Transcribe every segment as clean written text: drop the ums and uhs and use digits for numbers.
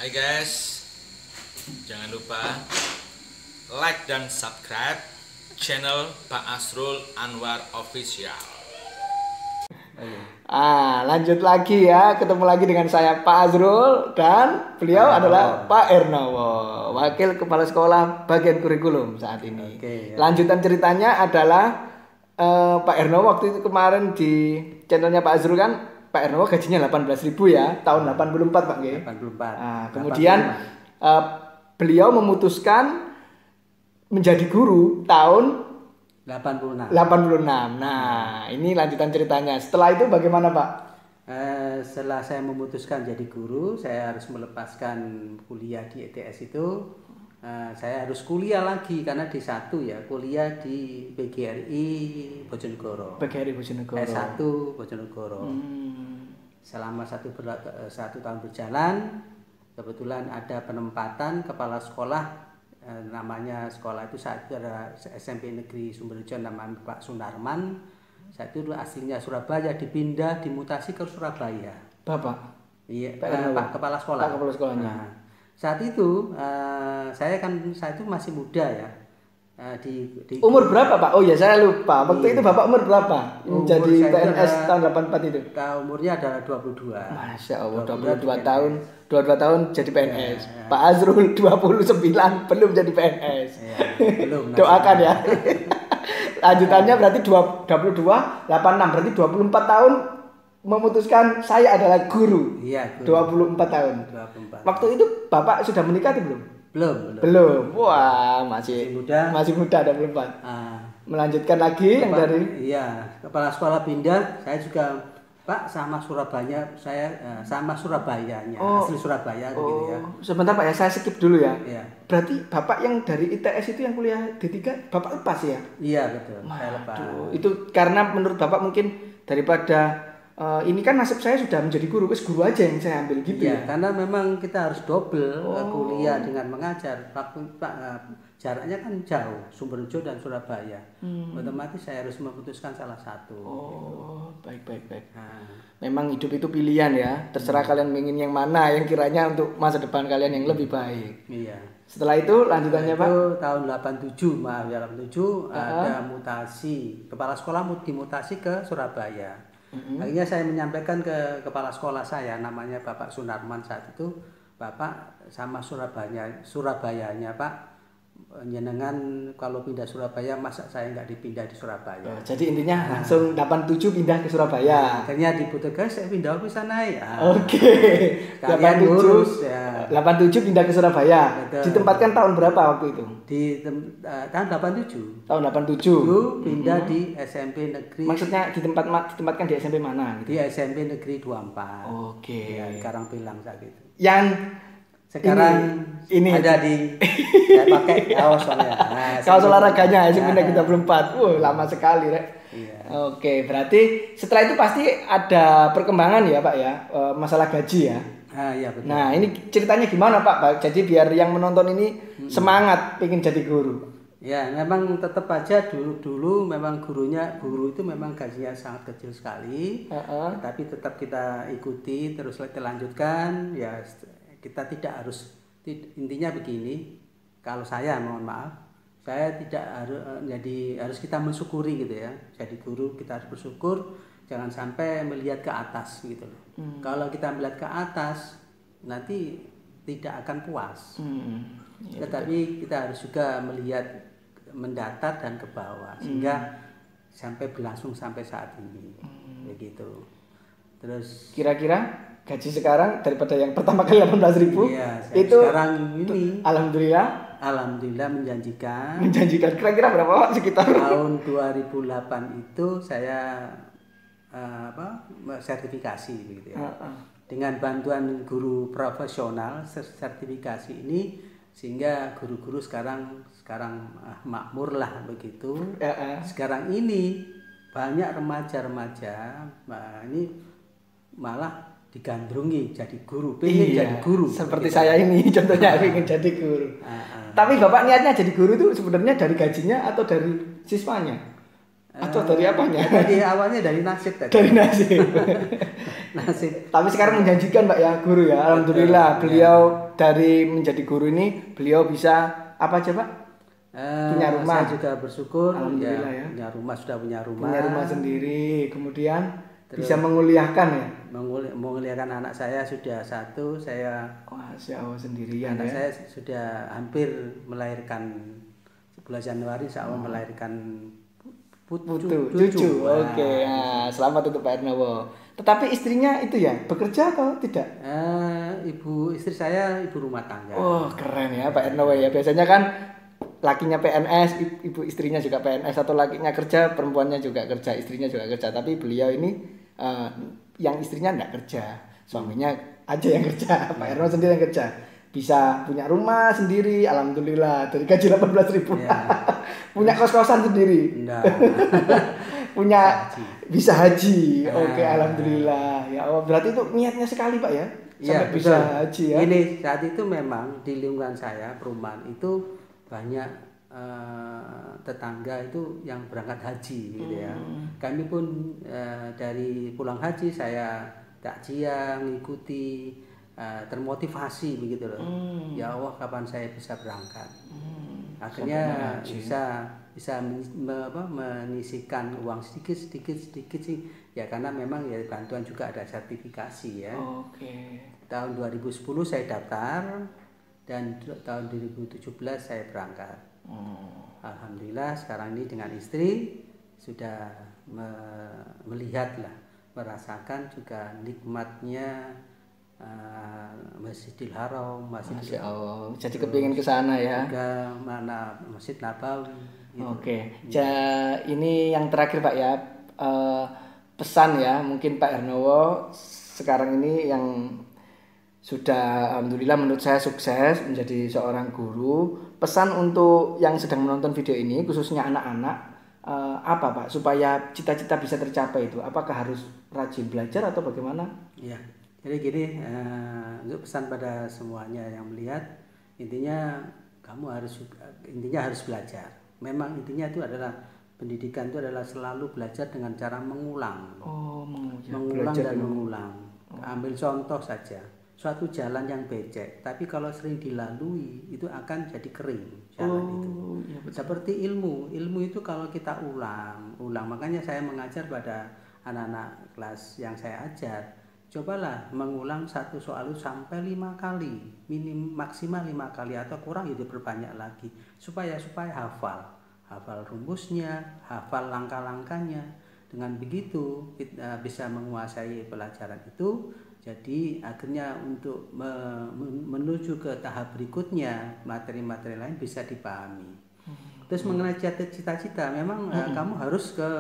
Hai guys, jangan lupa like dan subscribe channel Pak Asrul Anwar Official. Lanjut lagi ya, ketemu lagi dengan saya Pak Azrul dan beliau adalah Pak Ernowo, Wakil Kepala Sekolah Bagian Kurikulum saat ini. Lanjutan ceritanya adalah Pak Ernowo waktu itu kemarin di channelnya Pak Azrul kan, Pak Ernowo gajinya 18.000 ya, tahun 84 Pak G. 84. Kemudian beliau memutuskan menjadi guru tahun 86. Nah, ini lanjutan ceritanya. Setelah itu bagaimana, Pak? Setelah saya memutuskan jadi guru, saya harus melepaskan kuliah di ETS itu. Saya harus kuliah lagi karena D1 ya, kuliah di PGRI Bojonegoro. PGRI Bojonegoro. S1 Bojonegoro. Selama satu tahun berjalan, kebetulan ada penempatan kepala sekolah. Namanya sekolah itu saat itu ada SMP Negeri Sumberjo namanya Pak Sunarman. Saat itu aslinya Surabaya, dipindah dimutasi ke Surabaya. Bapak? Iya, Pak Kepala Sekolah. Pak Kepala Sekolahnya. Nah, saat itu saya itu masih muda ya. Umur berapa Pak? Oh ya saya lupa. Waktu itu Bapak umur berapa? Menjadi PNS tahun 84 itu? Umurnya adalah 22. Masya Allah, 22 tahun. 22 tahun jadi PNS. Ya. Pak Azrul 29 belum jadi PNS. Ya, belum. Doakan ya. Lanjutannya berarti 22, 86 berarti 24 tahun memutuskan saya adalah guru. Iya, guru. 24 tahun. 24. Waktu itu Bapak sudah menikah atau belum? Belum. Wah, masih muda 24. Melanjutkan lagi yang dari kepala sekolah pindah, saya juga Pak sama Surabayanya, asli Surabaya begitu ya. Sebentar Pak ya, saya skip dulu ya. Iya. Berarti Bapak yang dari ITS itu yang kuliah D3 Bapak lepas ya? Iya, betul. Saya lepas. Itu karena menurut Bapak mungkin daripada ini kan nasib saya sudah menjadi guru, guru aja yang saya ambil gitu ya. Karena memang kita harus double kuliah dengan mengajar. Jaraknya kan jauh, Sumberjo dan Surabaya. Otomatis saya harus memutuskan salah satu. Baik. Memang hidup itu pilihan ya. Terserah kalian ingin yang mana, yang kiranya untuk masa depan kalian yang lebih baik. Iya. Setelah itu lanjutannya Pak? Itu tahun 87, ada mutasi. Kepala sekolah dimutasi ke Surabaya. Akhirnya saya menyampaikan ke kepala sekolah saya, namanya Bapak Sunarman saat itu, Bapak sama Surabayanya Pak, nyenengan kalau pindah Surabaya, masa saya nggak dipindah di Surabaya. Jadi intinya langsung 87 pindah ke Surabaya. Akhirnya diputuskan saya pindah ke sana ya. Oke. 87 pindah ke Surabaya. Betul. Ditempatkan tahun berapa waktu itu? Di tahun 87. Tahun 87. Pindah di SMP Negeri. Maksudnya ditempatkan di SMP mana? Gitu? Di SMP Negeri 24. Oke. Ya, Karangpilang saat itu. Yang sekarang ini ada di saya pakai kaos soalnya. Kaos olahraganya SMP Negeri 24. Lama sekali, Rek. Iya. Oke, berarti setelah itu pasti ada perkembangan ya, Pak ya. Masalah gaji ya. Iya betul. Nah, ini ceritanya gimana, Pak? Jadi biar yang menonton ini semangat pengen jadi guru. Ya, memang tetap aja dulu memang guru itu memang gajinya sangat kecil sekali. Tapi tetap kita ikuti terus kita lanjutkan ya. Kita tidak harus, intinya begini, kalau saya mohon maaf, saya tidak harus kita mensyukuri gitu ya. Jadi guru kita harus bersyukur, jangan sampai melihat ke atas gitu loh. Kalau kita melihat ke atas nanti tidak akan puas. Tetapi kita harus juga melihat mendatar dan ke bawah sehingga sampai berlangsung sampai saat ini. Begitu. Terus kira-kira gaji sekarang daripada yang pertama kali 18.000 itu sekarang ini alhamdulillah menjanjikan. Kira-kira berapa Pak sekitar? Tahun 2008 itu saya sertifikasi begitu ya. Dengan bantuan guru profesional sertifikasi ini sehingga guru-guru sekarang makmur lah begitu. Sekarang ini banyak remaja-remaja ini malah digandrungi jadi guru, pengen jadi guru. Seperti saya ini contohnya pengen jadi guru. Tapi Bapak niatnya jadi guru itu sebenarnya dari gajinya atau dari siswanya? Atau dari apanya? Tadi awalnya dari nasib tadi. Dari nasib. nasib. Tapi sekarang menjanjikan Pak ya guru ya. Alhamdulillah beliau dari menjadi guru ini beliau bisa apa aja Pak? Punya rumah. Saya juga bersyukur Alhamdulillah ya. Punya rumah, sudah punya rumah. Punya rumah sendiri. Kemudian bisa menguliahkan ya. Menguliahkan anak saya sudah 1, saya Masya Allah sendirian anak ya. saya sudah hampir melahirkan bulan Januari, insya Allah melahirkan cucu. Oke, ya, selamat untuk Pak Ernowo. Tetapi istrinya itu ya bekerja atau tidak? Istri saya ibu rumah tangga. Oh keren ya Pak Ernowo ya. Biasanya kan lakinya PNS, ibu istrinya juga PNS, atau lakinya kerja, perempuannya juga kerja, istrinya juga kerja. Tapi beliau ini yang istrinya enggak kerja, suaminya aja yang kerja. Pak Ernowo sendiri yang kerja. Bisa punya rumah sendiri, alhamdulillah, dari gaji 18.000. Ya. Punya kos-kosan sendiri. Punya haji. Bisa haji. Oke, alhamdulillah. Ya Allah, berarti itu niatnya sekali Pak ya? Sampai ya, bisa haji ya. Ini saat itu memang di lingkungan saya, perumahan itu banyak tetangga itu yang berangkat haji gitu ya. Kami pun dari pulang haji saya takziah, mengikuti, termotivasi begitu loh. Ya Allah, kapan saya bisa berangkat? Akhirnya bisa menyisihkan uang sedikit sih ya, karena memang ya bantuan juga ada sertifikasi ya. Tahun 2010 saya daftar dan tahun 2017 saya berangkat. Alhamdulillah sekarang ini dengan istri sudah merasakan juga nikmatnya Masjidil Haram, Masya Allah. Jadi kepingin ke sana ya. Juga mana Masjid Nabawi. Gitu. Oke. Ini yang terakhir Pak ya. Pesan ya, mungkin Pak Ernowo sekarang ini yang sudah alhamdulillah menurut saya sukses menjadi seorang guru. Pesan untuk yang sedang menonton video ini, khususnya anak-anak, apa Pak supaya cita-cita bisa tercapai itu? Apakah harus rajin belajar atau bagaimana? Iya. Jadi gini, untuk pesan pada semuanya yang melihat, intinya harus belajar. Memang intinya itu adalah pendidikan itu adalah selalu belajar dengan cara mengulang. Mengulang dan mengulang. Ambil contoh saja, suatu jalan yang becek, tapi kalau sering dilalui itu akan jadi kering jalan itu. Ya, seperti ilmu itu kalau kita ulang, makanya saya mengajar pada anak-anak kelas yang saya ajar. Cobalah mengulang satu soal itu sampai 5 kali, maksimal 5 kali atau kurang ya diperbanyak lagi supaya hafal rumusnya, hafal langkah-langkahnya. Dengan begitu kita bisa menguasai pelajaran itu. Jadi akhirnya untuk menuju ke tahap berikutnya materi-materi lain bisa dipahami. Terus mengenai cita-cita, memang kamu harus ke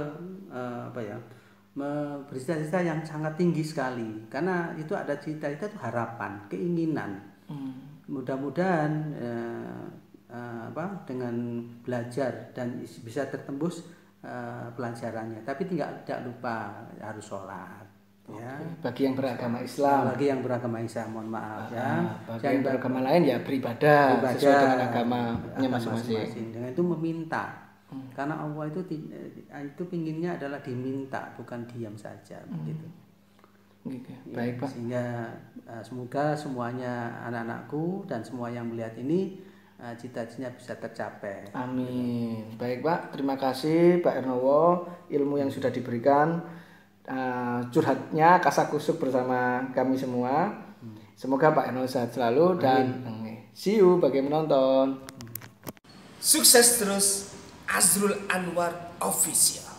bercita-cita yang sangat tinggi sekali, karena itu ada cita-cita itu harapan, keinginan. Mudah-mudahan dengan belajar dan bisa tertembus pelajarannya, tapi tidak lupa harus sholat. Ya. Bagi yang beragama Islam. Mohon maaf ya. Bagi yang beragama lain ya beribadah sesuai dengan agamanya masing-masing. Dengan itu meminta. Karena Allah itu pinginnya adalah diminta, bukan diam saja begitu. Baik Pak. Sehingga semoga semuanya anak-anakku dan semua yang melihat ini cita-citanya bisa tercapai. Amin. Baik Pak, terima kasih Pak Ernowo, ilmu yang sudah diberikan, curhatnya kasakusuk bersama kami semua. Semoga Pak Ernowo sehat selalu. Dan see you bagi menonton. Sukses terus. Azrul Anwar Official.